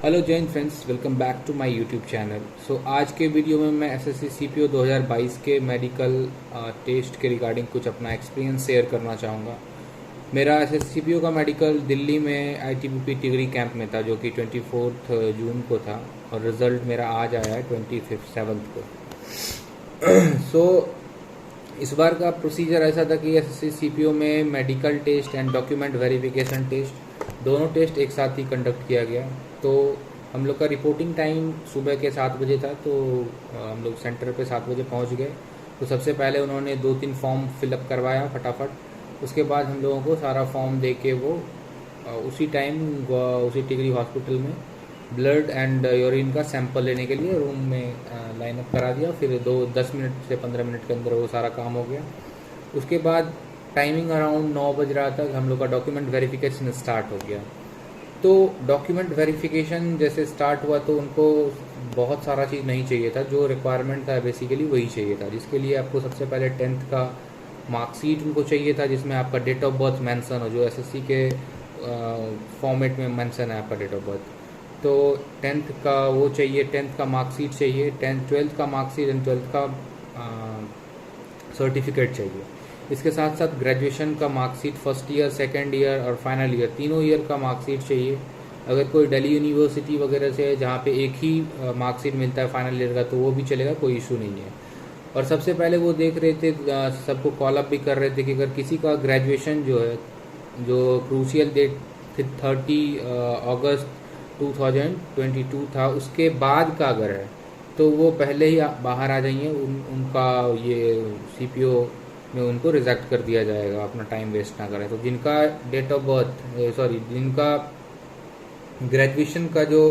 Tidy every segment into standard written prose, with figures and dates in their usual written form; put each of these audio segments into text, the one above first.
Hello Jain friends, welcome back to my YouTube channel. So आज के video में मैं एसएससी सीपीओ 2022 के मेडिकल टेस्ट के रिगार्डिंग कुछ अपना एक्सपीरियंस शेयर करना चाहूँगा। मेरा एसएससी सीपीओ का मेडिकल दिल्ली में आईटीबीपी टिगरी कैंप में था, जो कि 24 जून को था, और रिज़ल्ट मेरा आज आया है 27 को। सो इस बार का प्रोसीजर ऐसा था कि एसएससी सीपीओ में medical test and document verification test दोनों टेस्ट एक साथ ही कंडक्ट किया गया। तो हम लोग का रिपोर्टिंग टाइम सुबह के 7 बजे था, तो हम लोग सेंटर पे 7 बजे पहुंच गए। तो सबसे पहले उन्होंने 2-3 फॉर्म फिलअप करवाया फटाफट। उसके बाद हम लोगों को सारा फॉर्म दे के वो उसी टाइम उसी टिगरी हॉस्पिटल में ब्लड एंड यूरिन का सैंपल लेने के लिए रूम में लाइन अप करा दिया। फिर 10 मिनट से 15 मिनट के अंदर वो सारा काम हो गया। उसके बाद टाइमिंग अराउंड 9 बज रहा था, हम लोग का डॉक्यूमेंट वेरिफिकेशन स्टार्ट हो गया। तो डॉक्यूमेंट वेरिफिकेशन जैसे स्टार्ट हुआ तो उनको बहुत सारा चीज़ नहीं चाहिए था, जो रिक्वायरमेंट था बेसिकली वही चाहिए था, जिसके लिए आपको सबसे पहले 10th का मार्कशीट उनको चाहिए था, जिसमें आपका डेट ऑफ बर्थ मेंशन हो, जो एसएससी के फॉर्मेट में मेंशन है आपका डेट ऑफ बर्थ। तो 10th का वो चाहिए, 10th का मार्कशीट चाहिए, 12th का मार्कशीट एंड 12th का सर्टिफिकेट चाहिए। इसके साथ साथ ग्रेजुएशन का marksheet, first year, second year और फाइनल ईयर तीनों ईयर का मार्कशीट चाहिए। अगर कोई दिल्ली यूनिवर्सिटी वगैरह से है जहाँ पे एक ही मार्कशीट मिलता है फाइनल ईयर का, तो वो भी चलेगा, कोई इशू नहीं है। और सबसे पहले वो देख रहे थे, सबको कॉल अप भी कर रहे थे कि अगर किसी का ग्रेजुएशन जो है, जो क्रूशियल डेट 30 अगस्त 2022 था, उसके बाद का अगर है तो वो पहले ही बाहर आ जाइए। उनका ये सीपीओ में उनको रिजेक्ट कर दिया जाएगा, अपना टाइम वेस्ट ना करें। तो जिनका डेट ऑफ बर्थ जिनका ग्रेजुएशन का जो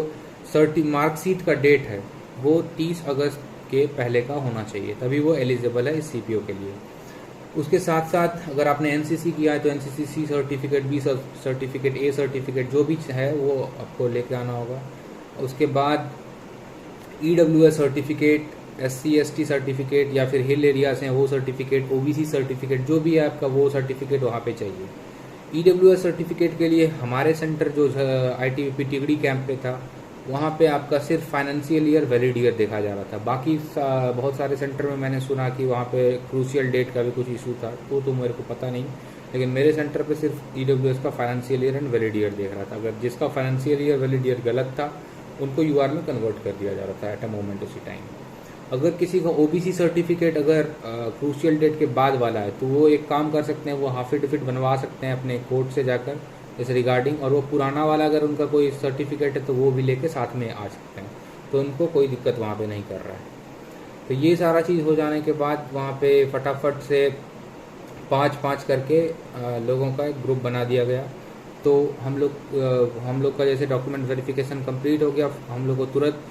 मार्कशीट का डेट है वो 30 अगस्त के पहले का होना चाहिए, तभी वो एलिजिबल है इस सीपीओ के लिए। उसके साथ साथ अगर आपने एनसीसी किया है तो NCC C certificate, B certificate, A certificate जो भी है वो आपको लेके आना होगा। उसके बाद ईडब्ल्यूएस सर्टिफिकेट, SC/ST सर्टिफिकेट, या फिर हिल एरियाज हैं वो सर्टिफिकेट, ओबीसी सर्टिफिकेट, जो भी है आपका वो सर्टिफिकेट वहाँ पे चाहिए। ईडब्ल्यूएस सर्टिफिकेट के लिए हमारे सेंटर जो आईटीबीपी टिगरी कैंप पे था, वहाँ पे आपका सिर्फ फाइनेंशियल ईयर, वैलिड ईयर देखा जा रहा था। बाकी बहुत सारे सेंटर में मैंने सुना कि वहाँ पे क्रूशियल डेट का भी कुछ इशू था, तो मेरे को पता नहीं, लेकिन मेरे सेंटर पे सिर्फ ईडब्ल्यूएस का financial year and valid year देख रहा था। अगर जिसका फाइनेंशियल ईयर, वैलिड ईयर गलत था, उनको यूआर में कन्वर्ट कर दिया जा रहा था एट अ मोमेंट उसी टाइम। अगर किसी का ओबीसी सर्टिफिकेट अगर क्रूशियल डेट के बाद वाला है, तो वो एक काम कर सकते हैं, वो हाफिडेविट बनवा सकते हैं अपने कोर्ट से जाकर इस रिगार्डिंग, और वो पुराना वाला अगर उनका कोई सर्टिफिकेट है तो वो भी लेके साथ में आ सकते हैं, तो उनको कोई दिक्कत वहाँ पे नहीं कर रहा है। तो ये सारा चीज़ हो जाने के बाद वहाँ पे फटाफट से 5-5 करके लोगों का एक ग्रुप बना दिया गया। तो हम लोग का जैसे डॉक्यूमेंट वेरिफिकेशन कंप्लीट हो गया, हम लोग को तुरंत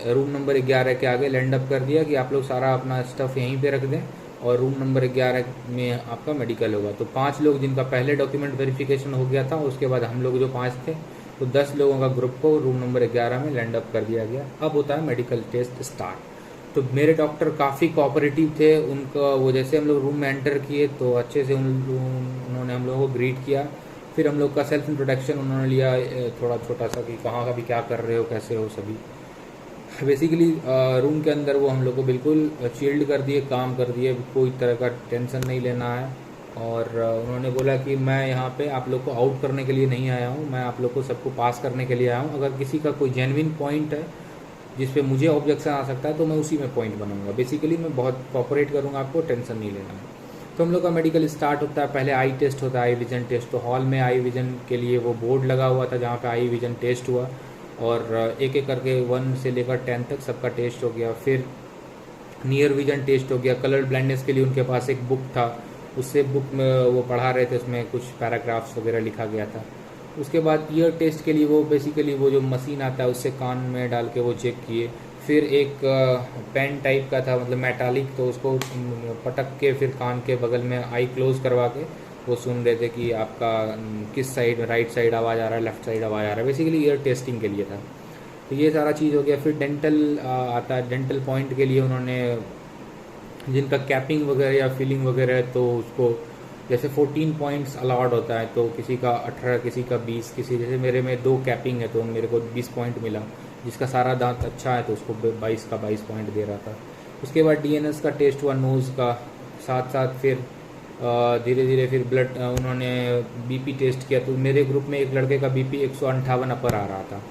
रूम नंबर 11 के आगे लैंड अप कर दिया कि आप लोग सारा अपना स्टफ यहीं पे रख दें, और रूम नंबर 11 में आपका मेडिकल होगा। तो 5 लोग जिनका पहले डॉक्यूमेंट वेरिफिकेशन हो गया था, उसके बाद हम लोग जो 5 थे, तो 10 लोगों का ग्रुप को रूम नंबर 11 में लैंड अप कर दिया गया। अब होता है मेडिकल टेस्ट स्टार्ट। तो मेरे डॉक्टर काफ़ी कोऑपरेटिव थे, उनका वो जैसे हम लोग रूम में एंटर किए तो अच्छे से उन्होंने हम लोगों को ग्रीट किया। फिर हम लोग का सेल्फ इंट्रोडक्शन उन्होंने लिया, थोड़ा छोटा सा, कि कहाँ का भी क्या कर रहे हो, कैसे हो सभी। बेसिकली रूम के अंदर वो हम लोग को बिल्कुल चिल्ड कर दिए, काम कर दिए, कोई तरह का टेंशन नहीं लेना है। और उन्होंने बोला कि मैं यहाँ पे आप लोग को आउट करने के लिए नहीं आया हूँ, मैं आप लोग को सबको पास करने के लिए आया हूँ। अगर किसी का कोई जेन्युइन पॉइंट है जिस पे मुझे ऑब्जेक्शन आ सकता है, तो मैं उसी में पॉइंट बनाऊंगा। बेसिकली मैं बहुत कोऑपरेट करूँगा, आपको टेंशन नहीं लेना है। तो हम लोग का मेडिकल स्टार्ट होता है, पहले आई टेस्ट होता है, आई विजन टेस्ट। तो हॉल में आई विजन के लिए वो बोर्ड लगा हुआ था जहाँ पे आई विजन टेस्ट हुआ, और एक एक करके 1 से लेकर 10 तक सबका टेस्ट हो गया। फिर नियर विजन टेस्ट हो गया। कलर ब्लाइंडनेस के लिए उनके पास एक बुक था, उससे बुक में वो पढ़ा रहे थे, उसमें कुछ पैराग्राफ्स वगैरह लिखा गया था। उसके बाद ईयर टेस्ट के लिए वो बेसिकली वो जो मशीन आता है उससे कान में डाल के वो चेक किए। फिर एक पेन टाइप का था, मतलब मेटालिक, तो उसको पटक के फिर कान के बगल में आई क्लोज करवा के वो सुन रहे थे कि आपका किस साइड, राइट साइड आवाज़ आ रहा है, लेफ्ट साइड आवाज़ आ रहा है। बेसिकली ईयर टेस्टिंग के लिए था। तो ये सारा चीज़ हो गया। फिर डेंटल आता है, डेंटल पॉइंट के लिए उन्होंने जिनका कैपिंग वगैरह या फिलिंग वगैरह है, तो उसको जैसे 14 पॉइंट्स अलाउड होता है, तो किसी का 18, किसी का 20, किसी जैसे मेरे में 2 कैपिंग है तो मेरे को 20 पॉइंट मिला। जिसका सारा दांत अच्छा है तो उसको 22 का 22 पॉइंट दे रहा था। उसके बाद डीएनएस का टेस्ट हुआ नोज़ का, साथ साथ फिर धीरे धीरे फिर ब्लड उन्होंने बीपी टेस्ट किया। तो मेरे ग्रुप में एक लड़के का बीपी 158 अपर आ रहा था,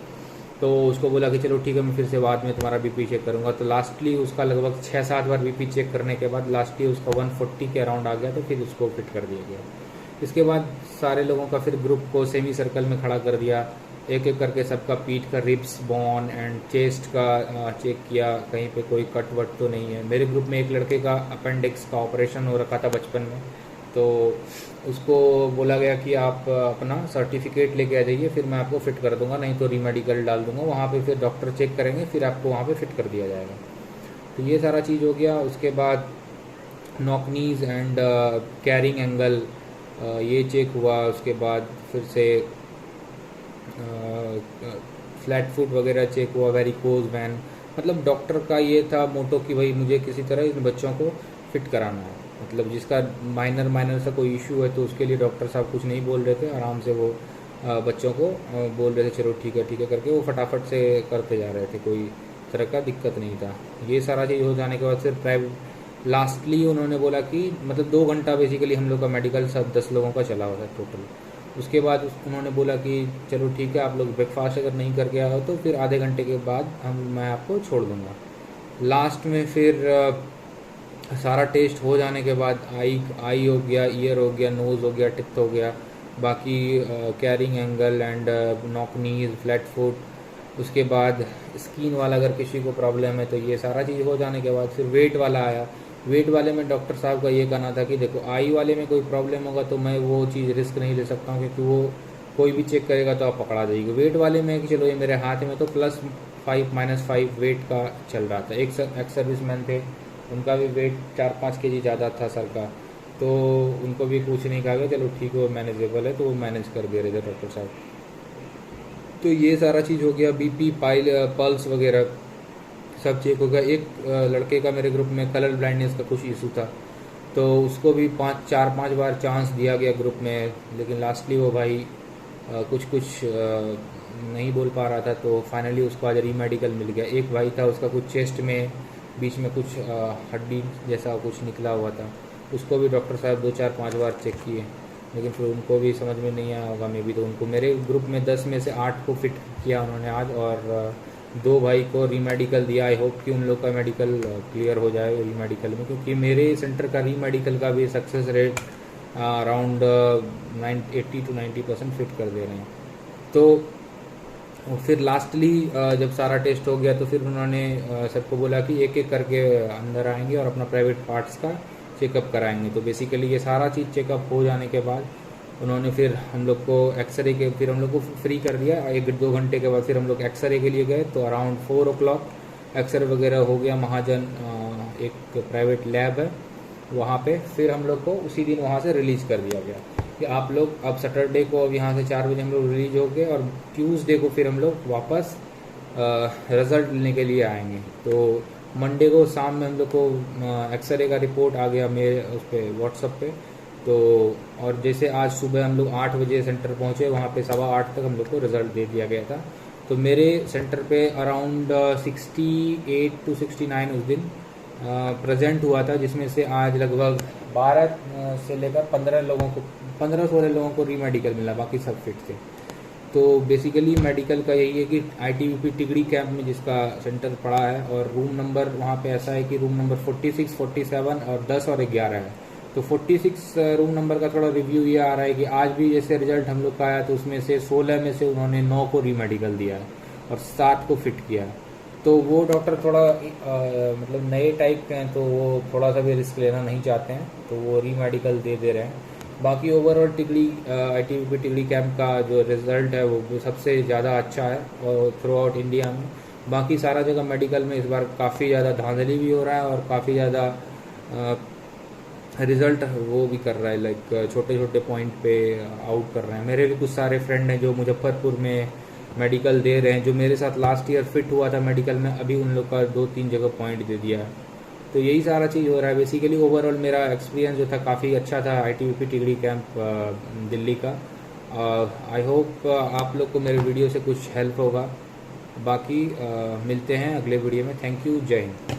तो उसको बोला कि चलो ठीक है, मैं फिर से बाद में तुम्हारा बीपी चेक करूंगा। तो लास्टली उसका लगभग 6-7 बार बीपी चेक करने के बाद लास्टली उसका 140 के अराउंड आ गया, तो फिर उसको फिट कर दिया गया। इसके बाद सारे लोगों का फिर ग्रुप को सेमी सर्कल में खड़ा कर दिया, एक एक करके सबका पीठ का रिब्स, बोन एंड चेस्ट का चेक किया, कहीं पे कोई कट वट तो नहीं है। मेरे ग्रुप में एक लड़के का अपेंडिक्स का ऑपरेशन हो रखा था बचपन में, तो उसको बोला गया कि आप अपना सर्टिफिकेट लेके आ जाइए, फिर मैं आपको फिट कर दूंगा, नहीं तो रीमेडिकल डाल दूंगा। वहाँ पे फिर डॉक्टर चेक करेंगे, फिर आपको वहाँ पे फिट कर दिया जाएगा। तो ये सारा चीज़ हो गया। उसके बाद knock knees and carrying angle ये चेक हुआ। उसके बाद फिर से फ्लैट फुट वगैरह चेक हुआ, वेरिकोज वैन। मतलब डॉक्टर का ये था मोटो कि भाई मुझे किसी तरह इन बच्चों को फिट कराना है। मतलब जिसका माइनर सा कोई इशू है तो उसके लिए डॉक्टर साहब कुछ नहीं बोल रहे थे, आराम से वो बच्चों को बोल रहे थे चलो ठीक है करके वो फटाफट से करते जा रहे थे, कोई तरह का दिक्कत नहीं था। ये सारा चीज़ हो जाने के बाद फिर प्राइवेट लास्टली उन्होंने बोला कि मतलब 2 घंटा बेसिकली हम लोग का मेडिकल सब 10 लोगों का चला हुआ था टोटल। उसके बाद उन्होंने बोला कि चलो ठीक है, आप लोग ब्रेकफास्ट अगर नहीं करके आए हो तो फिर आधे घंटे के बाद मैं आपको छोड़ दूँगा। लास्ट में फिर सारा टेस्ट हो जाने के बाद आई हो गया, ईयर हो गया, नोज़ हो गया, टिथ हो गया, बाकी carrying angle and knock knees, flat foot. उसके बाद स्किन वाला अगर किसी को प्रॉब्लम है तो ये सारा चीज़ हो जाने के बाद फिर वेट वाला आया। वेट वाले में डॉक्टर साहब का ये कहना था कि देखो आई वाले में कोई प्रॉब्लम होगा तो मैं वो चीज़ रिस्क नहीं ले सकता हूँ, क्योंकि वो कोई भी चेक करेगा तो आप पकड़ा जाएगी। वेट वाले में कि चलो ये मेरे हाथ में तो +5 -5 वेट का चल रहा था। एक सर्विसमैन थे, उनका भी वेट 4-5 केजी ज़्यादा था सर का, तो उनको भी कुछ नहीं कहा गया, चलो ठीक है वो मैनेजेबल है, तो वो मैनेज कर दे रहे थे डॉक्टर साहब। तो ये सारा चीज़ हो गया, बीपी पल्स वगैरह सब चेक हो गया। एक लड़के का मेरे ग्रुप में कलर ब्लाइंडनेस का कुछ इशू था, तो उसको भी 4-5 बार चांस दिया गया ग्रुप में, लेकिन लास्टली वो भाई कुछ नहीं बोल पा रहा था, तो फाइनली उसको आज रीमेडिकल मिल गया। एक भाई था उसका कुछ चेस्ट में बीच में कुछ हड्डी जैसा कुछ निकला हुआ था, उसको भी डॉक्टर साहब 2-4-5 बार चेक किए, लेकिन फिर उनको भी समझ में नहीं आया होगा मे बी, तो उनको मेरे ग्रुप में 10 में से 8 को फिट किया उन्होंने आज, और 2 भाई को रीमेडिकल दिया। आई होप कि उन लोग का मेडिकल क्लियर हो जाए रीमेडिकल में, क्योंकि मेरे सेंटर का रीमेडिकल का भी success rate around 80 to 90% fit कर दे रहे हैं। तो फिर लास्टली जब सारा टेस्ट हो गया तो फिर उन्होंने सबको बोला कि एक एक करके अंदर आएंगे और अपना प्राइवेट पार्ट्स का चेकअप कराएंगे। तो बेसिकली ये सारा चीज़ चेकअप हो जाने के बाद उन्होंने फिर हम लोग को एक्सरे के फिर हम लोग को फ्री कर दिया। 1-2 घंटे के बाद फिर हम लोग एक्सरे के लिए गए, तो अराउंड 4 o'clock एक्सरे वगैरह हो गया। महाजन एक प्राइवेट लैब है वहाँ पे, फिर हम लोग को उसी दिन वहाँ से रिलीज़ कर दिया गया कि आप लोग अब सैटरडे को अब यहाँ से 4 बजे हम लोग रिलीज हो गए, और ट्यूसडे को फिर हम लोग वापस रिज़ल्ट लेने के लिए आएंगे। तो मंडे को शाम में हम लोग को एक्सरे का रिपोर्ट आ गया मेरे उस पर व्हाट्सअप पे। तो और जैसे आज सुबह हम लोग 8 बजे सेंटर पहुँचे, वहाँ पे 8:15 तक हम लोग को रिज़ल्ट दे दिया गया था। तो मेरे सेंटर पे अराउंड 68 to 69 उस दिन प्रेजेंट हुआ था, जिसमें से आज लगभग 12 से लेकर 15-16 लोगों को रीमेडिकल मिला, बाकी सब फिट थे। तो बेसिकली मेडिकल का यही है कि ITBP टिगड़ी कैंप में जिसका सेंटर पड़ा है, और रूम नंबर वहाँ पे ऐसा है कि रूम नंबर 46, 47 और 10 और 11 है। तो 46 रूम नंबर का थोड़ा रिव्यू ये आ रहा है कि आज भी जैसे रिजल्ट हम लोग का आया, तो उसमें से 16 में से उन्होंने 9 को रीमेडिकल दिया है और 7 को फिट किया है। तो वो डॉक्टर थोड़ा मतलब नए टाइप के हैं, तो वो थोड़ा सा भी रिस्क लेना नहीं चाहते हैं, तो वो रीमेडिकल दे रहे हैं। बाकी ओवरऑल ITBP टिगड़ी कैंप का जो रिज़ल्ट है वो सबसे ज़्यादा अच्छा है और थ्रू आउट इंडिया में। बाकी सारा जगह मेडिकल में इस बार काफ़ी ज़्यादा धांधली भी हो रहा है और काफ़ी ज़्यादा रिज़ल्ट वो भी कर रहा है, लाइक छोटे छोटे पॉइंट पे आउट कर रहे हैं। मेरे भी कुछ सारे फ्रेंड हैं जो मुजफ्फरपुर में मेडिकल दे रहे हैं, जो मेरे साथ लास्ट ईयर फिट हुआ था मेडिकल में, अभी उन लोग का 2-3 जगह पॉइंट दे दिया है। तो यही सारा चीज़ हो रहा है बेसिकली। ओवरऑल मेरा एक्सपीरियंस जो था काफ़ी अच्छा था ITBP टिगरी कैंप दिल्ली का। आई होप आप लोग को मेरे वीडियो से कुछ हेल्प होगा। बाकी मिलते हैं अगले वीडियो में। थैंक यू, जय हिंद।